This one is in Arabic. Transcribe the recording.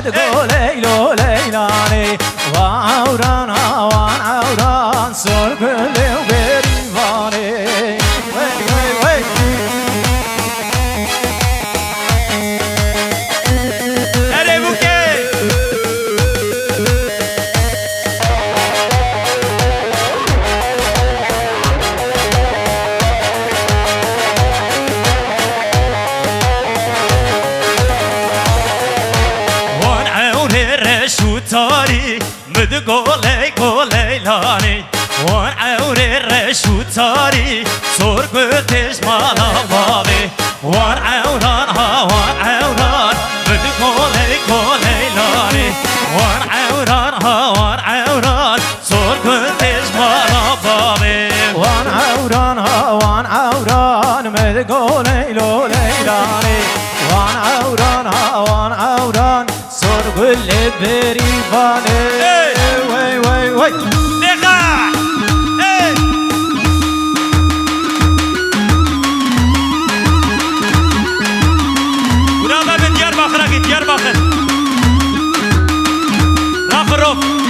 مدقو ليلو ليلاني وعوران وان عوران سر كل وبريفاني وي وي وي تاري مدقولي قولي لاني وان عوري الرشو تاري صور قلتش مالا بابي وان عوران وان عوران مدقولي قولي لاني وان عوران وان عوران صور قلتش مالا بابي وان عوران وان عوران مدقولي لولي لاني وان عوران وان عوران صور كل بريفاني وي وي وي دقا ورادا بديار باخر راخ الروف